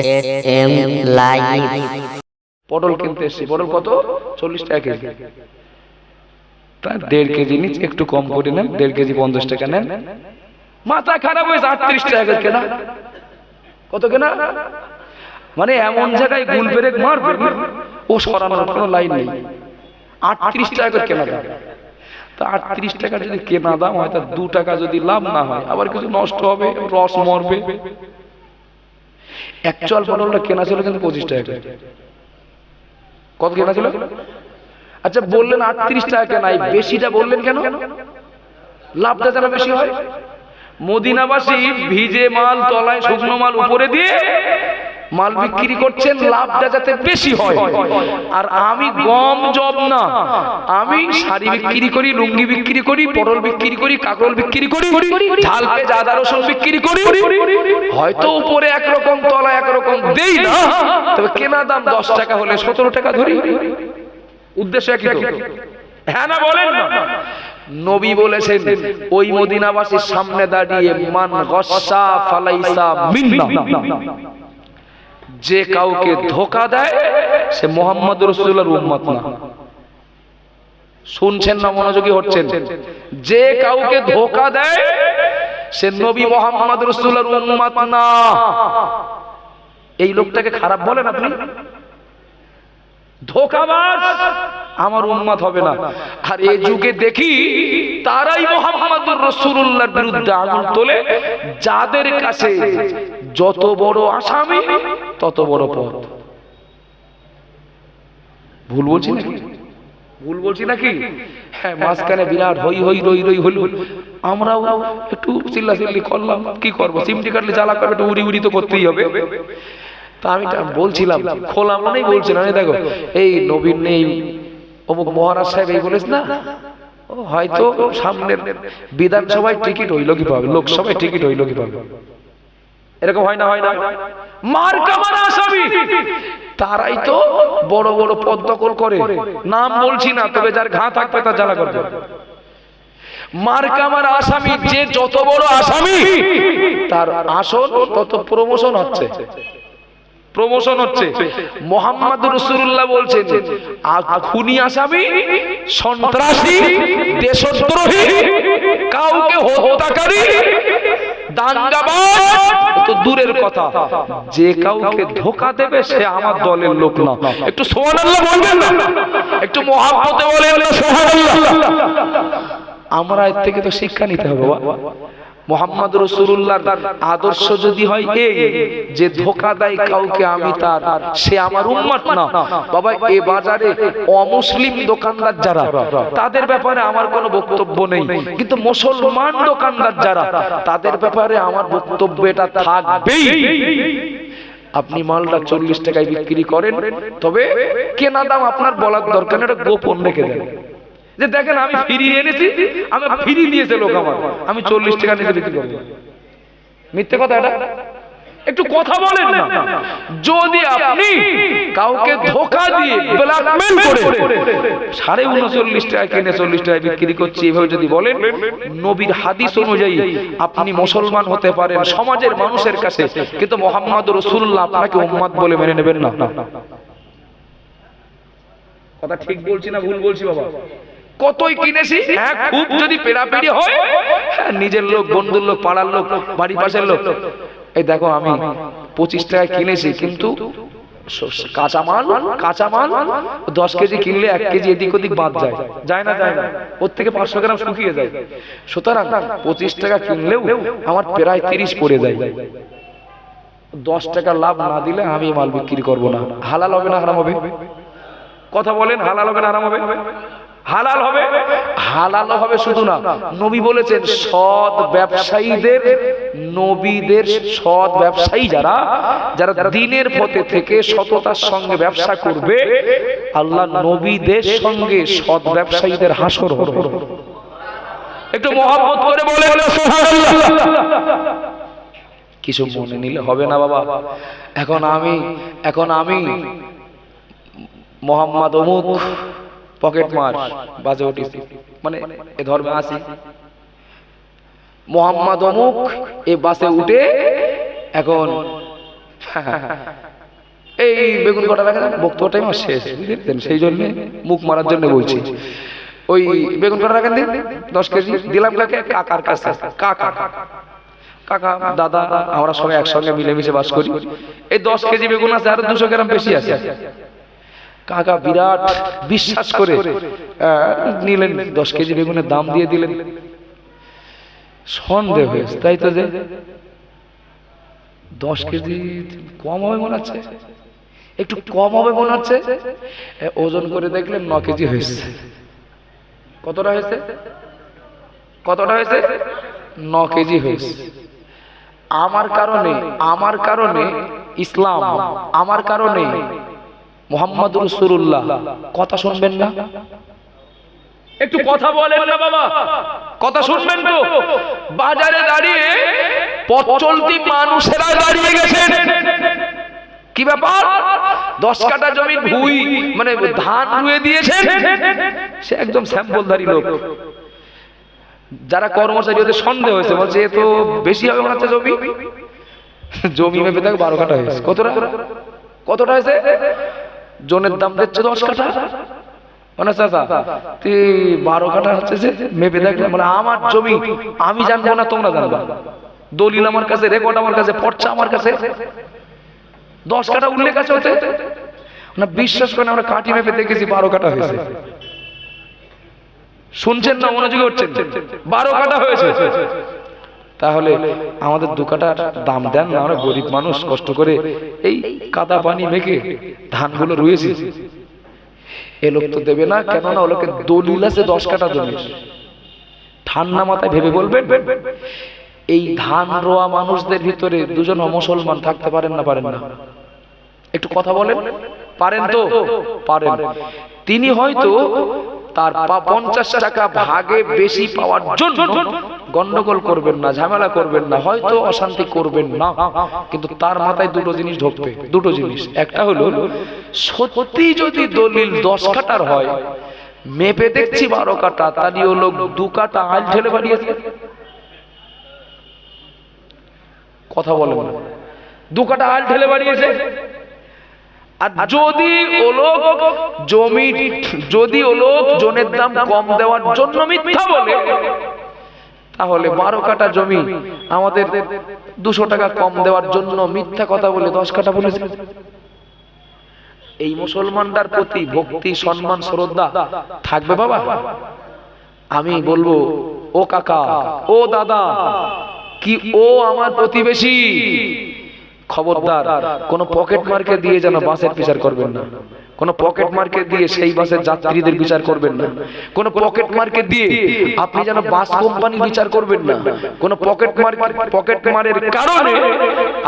SM live. পটল কিনতে এসছি, পটল কত? 40 টাকা কেজি। তা 1.5 কেজি নিচে একটু কম করে নেন, 1.5 কেজি 50 টাকা নেন। মাথা খারাপ হয়েছে, 38 টাকা কেনা। কত কেনা? মানে এমন জায়গায় গুল ব্রেক মারবে ও সরানোর কোনো লাইন নেই। 38 টাকা করে কেনা দাম। তা 38 টাকা যদি কেনা দাম হয়, তা 2 টাকা যদি লাভ না হয়, আবার কিছু নষ্ট হবে, রস মরবে। অ্যাকচুয়াল পটলটা কেনা ছিল কিন্তু 25 টাকা। কত কেনা ছিল? আচ্ছা বললেন 38 টাকা কেনা, এই বেশিটা বললেন কেন? লাভটা যেন বেশি হয়। মদিনাবাসী ভিজে মাল তলায়, শুকনো মাল উপরে দিয়ে মাল বিক্রি করছেন, লাভটা যাতে বেশি হয়। আর আমি গম জব না, আমি শাড়ি বিক্রি করি, লুঙ্গি বিক্রি করি, পটল বিক্রি করি, কাঁকরোল বিক্রি করি, ঝাল পেঁয়াজ আদা রসুন বিক্রি করি। হয়তো উপরে একরকম তলায় একরকম দেই না, তবে কেনা দাম 10 টাকা হলে 17 টাকা ধরি। উদ্দেশ্য একই তো, হ্যাঁ না বলেন না? নবী বলেছেন ওই মদিনাবাসীর সামনে দাঁড়িয়ে, মান গস্সা ফালাইসা মিন্না, যে কাউকে ধোঁকা দেয় সে মুহাম্মদ রাসূলুল্লাহর উম্মত না। শুনছেন না? মনোযোগী হচ্ছেন? যে কাউকে ধোঁকা দেয় সে নবী মুহাম্মদ রাসূলুল্লাহর উম্মত না। এই লোকটাকে খারাপ বলেন আপনি? ধোঁকাবাজ আমার উম্মত হবে না। আর এই যুগে দেখি তারাই মুহাম্মদুর রাসূলুল্লাহর বিরুদ্ধে আঙুল তোলে, যাদের কাছে যত বড় আসামি তত বড় পদ। ভুল বলছি নাকি? ভুল বলছি নাকি? হ্যাঁ, মাঝখানে বিরাট হই হই রই রই হলো, আমরাও একটু চিল্লাচিল্লি করলাম। কি করবো? চিমটি কাটলে জ্বালা করবে, একটু উড়ি উড়ি তো করতেই হবে। তা আমি বলছিলাম, খোলা মনেই বলছিলাম, দেখো এই নবীন নেই, অমুক মহারাজ সাহেব এই বলেছ না, হয়তো সামনের বিধানসভায় টিকিট হইল কি পাবে, লোকসভায় টিকিট হইল কি পাবে। এরকম হয় না? হয় না? মার্কা মারা আসামি তারাই তো বড় বড় পদ দখল করে। নাম বলছি না, তবে যার ঘা থাকবে তার জ্বালা করবে। মার্কা মারা আসামি যে যত বড় আসামি, তার আসন তত প্রমোশন হচ্ছে, প্রমোশন হচ্ছে। মুহাম্মদুর রাসূলুল্লাহ বলছেন, খুনি আসামি, সন্ত্রাসী, দেশদ্রোহী, কাউকে হত্যাকারী, দাঙ্গাবাজ তো দূরের কথা, যে কাউকে ধোঁকা দেবে সে আমার দলের লোক না। একটু সুবহানাল্লাহ বলবেন না? একটু মহব্বতে বলেন না সুবহানাল্লাহ। আমরা এর থেকে তো শিক্ষা নিতে হবে। মুহাম্মদ রাসূলুল্লাহর আদর্শ যদি হয় এই যে ধোঁকা দেয় কাউকে আমি তার, সে আমার উম্মত না। বাবা, এই বাজারে অমুসলিম দোকানদার যারা, তাদের ব্যাপারে আমার কোনো বক্তব্য নেই, কিন্তু মুসলমান দোকানদার যারা, তাদের ব্যাপারে আমার বক্তব্য এটা থাকবেই। আপনি মালটা 40 টাকায় বিক্রি করেন, তবে কেনা দাম আপনার বলার দরকার নেই, এটা গোপন রেখে দেন। যে দেখেন আমি ফ্রি এনেছি, আমি ফ্রি দিয়েছে লোক আমার, আমি 40 টাকা নিতে বিক্রি করব। মিথ্যে কথা এটা? একটু কথা বলেন না। যদি আপনি কাউকে ধোঁকা দিয়ে ব্ল্যাকমেল করে 39.5 টাকা কিনে 40 টাকা বিক্রি করছি, এভাবে যদি বলেন, নবীর হাদিস অনুযায়ী আপনি মুসলমান হতে পারেন সমাজের মানুষের কাছে, কিন্তু মুহাম্মদ রাসূলুল্লাহ আপনাকে উম্মত বলে মেনে নেবেন না। কথা ঠিক বলছি না ভুল বলছি বাবা? কতই কিনেছি, হ্যাঁ, খুব যদি পেরাপেরি হয়, হ্যাঁ, নিজের লোক, বন্ধুর লোক, পাড়ার লোক, বাড়ির পাশের লোক, এই দেখো আমি 25 টাকায় কিনেছি, কিন্তু কাঁচামাল 10 কেজি কিনলে 1 কেজি এদিক ওদিক বাদ যায়, যায় না? যায় না? ওর থেকে 500 গ্রাম শুকিয়ে যায়। সুতরাং 25 টাকা কিনলেও আমার প্রায় 30 পড়ে যায়। 10 টাকা লাভ না দিলে আমি মাল বিক্রি করব না। হালাল হবে না হারাম হবে? কথা বলেন, হালাল হবে না হারাম হবে? হালাল হবে। হালাল হবে শুধু না, নবী বলেছেন সৎ ব্যবসায়ীদের, নবীদের সৎ ব্যবসায়ী যারা, যারা দ্বীনের পথে থেকে সততার সঙ্গে ব্যবসা করবে, আল্লাহ নবীদের সঙ্গে সৎ ব্যবসায়ীদের হাসর হবে। একটু মহব্বত করে বলেন সুবহানাল্লাহ। কিছু মনে নিলে হবে না বাবা। এখন আমি মোহাম্মদ অমুক পকেট মার বাজে উঠেছি, মানে এ ধর্মে আসি, মোহাম্মদ অমুক এই বাসে উঠে এখন এই বেগুন কটা রাখেন, বক্তব্যটাই আমার শেষ, বুঝলেন? সেই জন্য মুখ মারার জন্য বলছি। ওই বেগুন কটা রাখেন দিন, 10 কেজি দিলাম কাকে? কাকার কাছে। কাকা কাকা দাদা আমরা সবাই একসঙ্গে মিলেমিশে বাস করি। এই 10 কেজি বেগুন আছে, আর 200 গ্রাম বেশি আছে। কাকা বিরাট বিশ্বাস করে নিলেন, 10 কেজি বেগুনের দাম দিয়ে দিলেন। সন্দেহ হয়েছে, তাই তো, যে 10 কেজি কম হবে মনে হচ্ছে, একটু কম হবে মনে হচ্ছে। ওজন করে দেখলেন 9 কেজি হয়েছে। কতটা হয়েছে? কতটা হয়েছে? 9 কেজি হয়েছে। আমার কারণে ইসলাম, আমার কারণে মুহাম্মদ রাসূলুল্লাহ, কথা শুনবেন না? একটু কথা বলেন না বাবা, কথা শুনবেন তো? বাজারে দাঁড়িয়ে পথ চলতি মানুষেরা দাঁড়িয়ে গেছেন। কি ব্যাপার? 10 কাঠা জমির ভুই মানে ধান রুয়ে দিয়েছেন। সে একদম স্যাম্পলধারী লোক। যারা কর্মচারী ওদের সন্দেহ হয়েছে, বলছে এ তো বেশি হবে মনে হচ্ছে জমি। জমি মেপে দেখ 12 কাঠা হয়েছে। কতটা হয়েছে? জনের দাম দিচ্ছে 10 কাঠা। মানে চাচা তুই 12 কাঠা হচ্ছে যে মেপে দেখলে, মানে আমার জমি আমি জানবো না, তোমরা জানবা। দলিল আমার কাছে, রেকর্ড আমার কাছে, পর্চা আমার কাছে, 10 কাঠা উল্লেখ আছে হতে না। বিশ্বাস করেন, আমরা কাঠি মেপে দেখেছি 12 কাঠা হয়েছে। শুনছেন না? মনোযোগী হচ্ছেন? 12 কাঠা হয়েছে। তাহলে আমাদের 2 কাঠার দাম দেন না, আমরা গরিব মানুষ, কষ্ট করে এই কাদা পানি মেখে ধানগুলো রুয়েছি। এ লোক তো দেবে না, কেননা ও লোকের দলিল আছে 10 কাঠা জমি। ঠান্ডা মাথায় ভেবে বলবেন, এই ধান রোয়া মানুষদের ভিতরে 2 জন মুসলমান থাকতে পারেন না? পারেন না? একটু কথা বলেন, পারেন তো? পারেন। তিনি হয়তো তার 50 টাকা ভাগে বেশি পাওয়ার জন্য গন্ডগোল করবেন না, ঝামেলা করবেন না, হয়তো অশান্তি করবেন না, কিন্তু তার মাথায় 2টো জিনিস ঢুকবে। 2টো জিনিস। একটা হলো, সত্যি যদি দলিল 10 কাঠার হয়, মেপে দেখছি 12 কাঠা, তাহলে ও লোক 2 কাঠা আল ঢেলে বাড়িয়েছে। কথা বলেন না? 2 কাঠা আল ঢেলে বাড়িয়েছে। আর যদি ও লোক জনের দাম কম দেওয়ার জন্য মিথ্যা বলে, তাহলে 12 কাঠা জমি আমাদের 200 টাকা কম দেওয়ার জন্য মিথ্যা কথা বলে 10 কাঠা বলেছে। এই মুসলমানদের প্রতি ভক্তি, সম্মান, শ্রদ্ধা থাকবে বাবা? আমি বলবো, ও কাকা, ও দাদা, কি ও আমার প্রতিবেশী, খবরদার কোন পকেট মার্কে দিয়ে যেন বাসের বিচার করবেন না। কোন পকেট মার্কে দিয়ে সেই বাসের যাত্রীদের বিচার করবেন না। কোন পকেট মার্কে দিয়ে আপনি যেন বাস কোম্পানি বিচার করবেন না। কোন পকেট মারের কারণে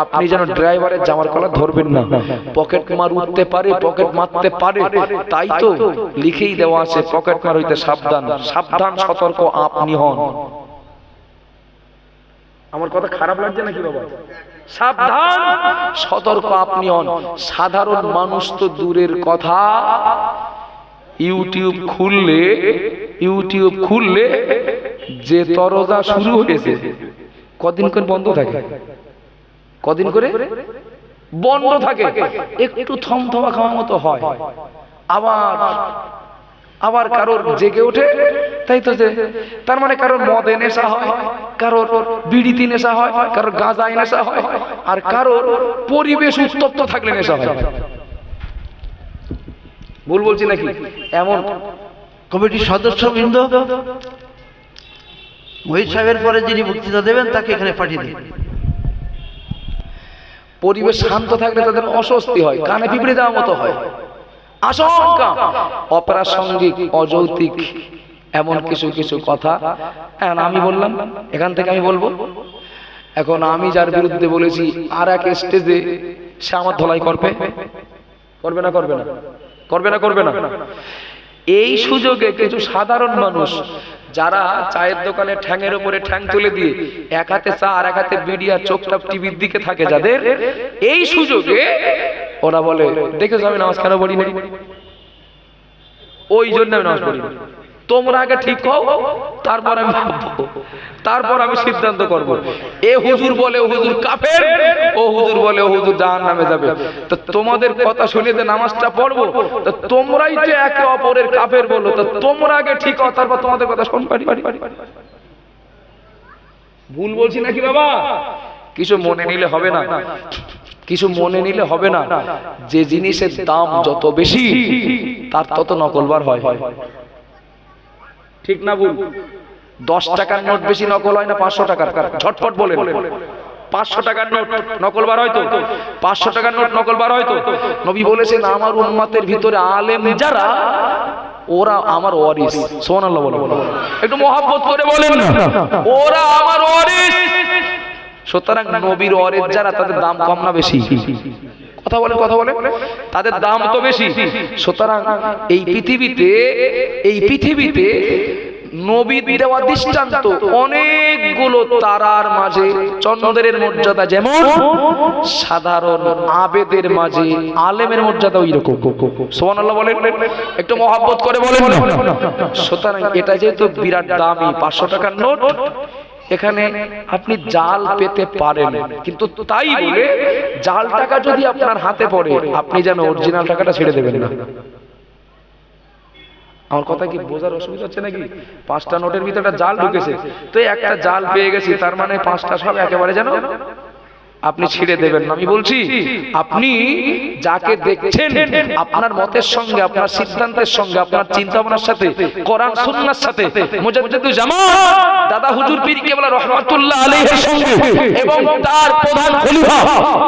আপনি যেন ড্রাইভারের জামার কলার ধরবেন না। পকেট মার উঠতে পারে, পকেট মারতে পারে, তাই তো লিখেই দেওয়া আছে, পকেট মার হইতে সাবধান, সাবধান সতর্ক আপনি হন। আমার কথা খারাপ লাগছে নাকি বাবা? সাবধান সতর্ক আপনি হন। সাধারণ মানুষ তো দূরের কথা, ইউটিউব খুললে যে তরজা শুরু হয়েছে, কদিন করে বন্ধ থাকে? কদিন করে বন্ধ থাকে? একটু থমথমা খাওয়ার মতো হয়, আবার কারোর জেগে ওঠে, তাই তো। তার মানে কারোর মদে নেশা হয়, কারোর বিড়িতে নেশা হয়, কারোর গাঁজায় নেশা হয়, আর কারোর পরিবেশ উত্তপ্ত থাকলে নেশা হয়। ভুল বলছি নাকি? এমন কমিটির সদস্যবৃন্দ, মহিত সাহেবের পরে যিনি বক্তৃতা দেবেন তাকে এখানে পাঠিয়ে দিন। পরিবেশ শান্ত থাকলে তাদের অস্বস্তি হয়, কানে পিঁপড়ে দেওয়ার মতো হয়, আশঙ্কা, অপ্রাসঙ্গিক, অযৌক্তিক এমন কিছু কথা। এখন আমি বললাম, এখান থেকে আমি বলবো, এখন আমি যার বিরুদ্ধে বলেছি আর এক স্টেজে সে আমার ধলাই করবে না? করবে না? এই সুযোগে কিছু সাধারণ মানুষ যারা চায়ের দোকানে ঠ্যাঙের উপরে ঠ্যাং তুলে দিয়ে এক হাতে চা আর এক হাতে বিড়ি আর চোখটা টিভির দিকে থাকে, যাদের এই সুযোগে ওরা বলে, দেখেছো আমি নামাজ কেন পড়ি না? ওই জন্য আমি নামাজ পড়ি না। তোমরা আগে ঠিক হও, তারপর আমি ভাববো, তারপর আমি সিদ্ধান্ত করব। এ হুজুর বলে ও হুজুর কাফের, ও হুজুর বলে ও হুজুর জাহান্নামে যাবে। তো তোমাদের কথা শুনে যে নামাজটা পড়বো, তো তোমরাই তো একে অপরের কাফের বলো, তো তোমরা আগে ঠিক হও, তারপর তোমাদের কথা শুনবো। ভুল বলছি নাকি বাবা? কিছু মনে নিলে হবে না, কিছু মনে নিলে হবে না। যে জিনিসের দাম যত বেশি তার তত নকলবার হয়, ঠিক না ভুল? 10 টাকার নোট বেশি নকল হয় না 500 টাকার? ঝটপট বলেন। 500 টাকার নোট নকলবার হয়তো, 500 টাকার নোট নকলবার হয়তো। নবী বলেছেন আমার উম্মতের ভিতরে আলেম যারা, ওরা আমার ওয়ারিস। সুবহানাল্লাহ বলো, একটু মহব্বত করে বলেন না, ওরা আমার ওয়ারিস। সুতরাং নবীর ওয়ারিস যারা, তাদের দাম কম না বেশি? কথা বলেন, কথা বলেন, তাদের দাম তো বেশি। সুতরাং এই পৃথিবীতে নবীর দেওয়া দৃষ্টান্ত অনেকগুলো তারার মাঝে চন্দ্রের মর্যাদা যেমন, সাধারণ আবেদের মাঝে আলেমের মর্যাদা ওই রকম। সুবহানাল্লাহ বলেন, একটু মহব্বত করে বলেন না। সুতরাং এটা যেহেতু বিরাট দামি 500 টাকার নোট, এখানে আপনি জাল পেতে পারেন, কিন্তু তাই বলে জাল টাকা যদি আপনার হাতে পড়ে, আপনি যেন অরিজিনাল টাকাটা ছেড়ে দেবেন না। আমার কথা কি বোঝার অসুবিধা হচ্ছে নাকি? 5টা নোটের ভিতরে জাল ঢুকেছে, তো একটা জাল পেয়ে গেছি, তার মানে 5টা সব একেবারে যেন আপনি ছিঁড়ে দেবেন না। আমি বলছি আপনি যাকে দেখছেন আপনার মতের সঙ্গে, আপনার সিদ্ধান্তের সঙ্গে, আপনার চিন্তা ভাবনার সাথে, কোরআন সুন্নাহর সাথে, মুজাদ্দিদুল জামাত দাদা হুজুর পীর কেবলা রাহমাতুল্লাহ আলাইহির সঙ্গে এবং তার প্রধান খলিফা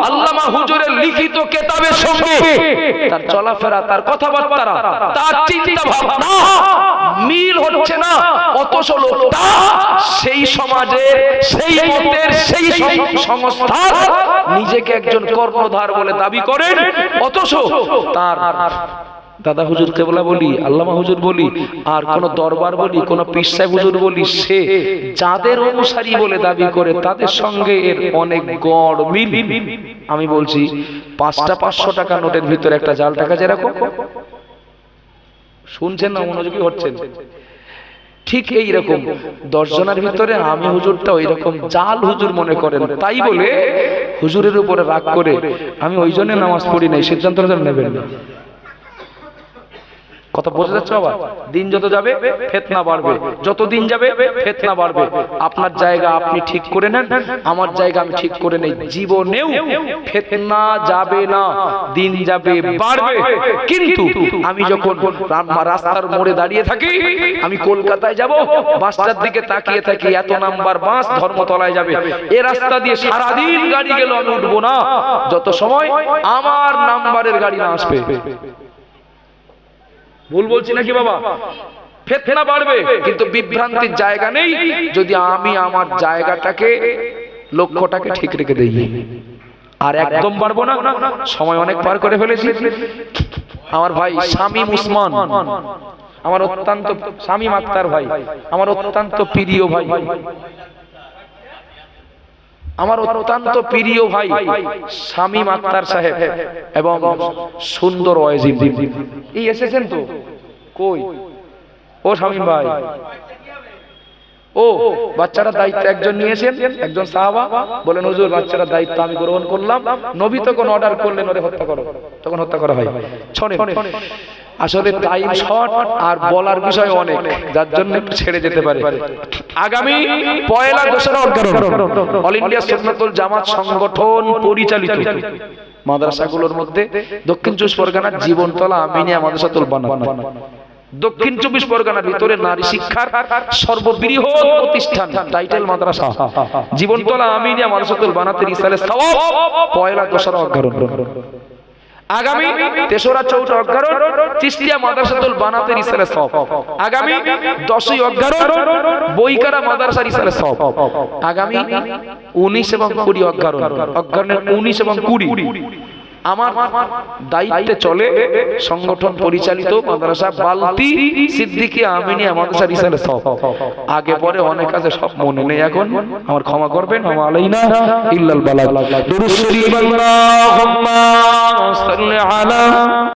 আল্লামা হুজুরের লিখিত কিতাবের সঙ্গে তার চলাফেরা, তার কথাবার্তা, তার চিন্তা ভাবনা মিল হচ্ছে না। অথচ লোকটা সেই সমাজের, সেই মতের, সেই সংস্থার নিজেকে একজন কর্ণধার বলে দাবি করেন, অথচ তার দাদা হুজুর কেবলা বলি, আল্লামা হুজুর বলি, আর কোন দরবার বলি, কোন পীর সাহেব হুজুর বলি, সে যাদের অনুসারী বলে দাবি করে তাদের সঙ্গে এর অনেক গড় মিল। আমি বলছি 5টা 500 টাকা নোটের ভিতরে একটা জাল টাকা যেরকম, শুনছেন না, মনোযোগী হচ্ছেন? ঠিক এইরকম 10 জনের ভিতরে আমি হুজুরটা ওই রকম জাল হুজুর মনে করেন, তাই বলে হুজুরের উপরে রাগ করে আমি ওই জন্য নামাজ পড়ি নাই, সিদ্ধান্ত নেবেন না। কথা বোঝা যাচ্ছে বাবা? দিন যত যাবে ফিতনা বাড়বে, যত দিন যাবে ফিতনা বাড়বে। আপনার জায়গা আপনি ঠিক করে নেন, আমার জায়গা আমি ঠিক করে নেই, জীবনেও ফিতনা যাবে না, দিন যাবে বাড়বে। কিন্তু আমি যখন রাস্তার মোড়ে দাঁড়িয়ে থাকি, আমি কলকাতায় যাব, বাসটার দিকে তাকিয়ে থাকি, এত নাম্বার বাস ধর্মতলায় যাবে, এ রাস্তা দিয়ে সারাদিন গাড়ি গেল, আমি উঠবো না যত সময় আমার নাম্বারের গাড়ি না আসবে। ভুল বলছি নাকি বাবা? ফিতনা বাড়বে, কিন্তু বিভ্রান্তির জায়গা নেই যদি আমি আমার জায়গাটাকে, লক্ষ্যটাকে ঠিক রেখে দেই। আর একদম পারবো না, সময় অনেক পার করে ফেলেছি। আমার ভাই শামীম উসমান, আমার অত্যন্ত, শামীম আক্তার ভাই আমার অত্যন্ত প্রিয় ভাই, আমার অত্যন্ত প্রিয় ভাই শামীম আক্তার সাহেব, এবং সুন্দর ওয়াজিব এই এসেছেন তো কই? ও শামীম ভাই, ও বাচ্চাটার দায়িত্ব একজন নিয়েছেন, একজন সাহাবা বলেন হুজুর বাচ্চাটার দায়িত্ব আমি গ্রহণ করলাম। নবী তখন অর্ডার করলেন ওরে হত্যা করো, তখন হত্যা করা হয়। শোনেন, আসলে টাইম শর্ট আর বলার বিষয় অনেক, যার জন্য একটু ছেড়ে যেতে পারে। আগামী 1লা দোসরা অগ্রহণ অল ইন্ডিয়া সুন্নাতুল জামাত সংগঠন পরিচালিত মাদ্রাসাগুলোর মধ্যে দক্ষিণ 24 পরগনার জীবনতলা আমিনিয়া মাদ্রাসাতুল বানাত, দক্ষিণ 24 পরগনার ভিতরে নারী শিক্ষার সর্ববৃহৎ প্রতিষ্ঠান টাইটেল মাদ্রাসা জীবনতলা আমিনিয়া মাদ্রাসাতুল বানাতের ইসালের সওয়াব 1লা দোসরা অগ্রহণ। আগামী 3রা 4টা অগ্রহণ চিশতিয়া মাদ্রাসাতুল বানাতের ইসালের সওয়াব। আগামী 10ই অগ্রহণ বইকারা মাদ্রাসার ইসালের সওয়াব। আগামী 19 এবং 20 অগ্রহণ, অগ্রহণের 19 এবং 20 আমার দায়িত্বে চলে সংগঠন পরিচালিত মাদ্রাসা বালতি সিদ্দিকিয়া আমিনিয়া মাদ্রাসা রিসালের সওয়াব। আগে পরে অনেক কাছে সব মনে নেই এখন, আমার ক্ষমা করবেন। ওয়া আলাইনা ইল্লাল বালাগ। দুরূদ শরীফ আল্লাহুম্মা সাল্লি আলা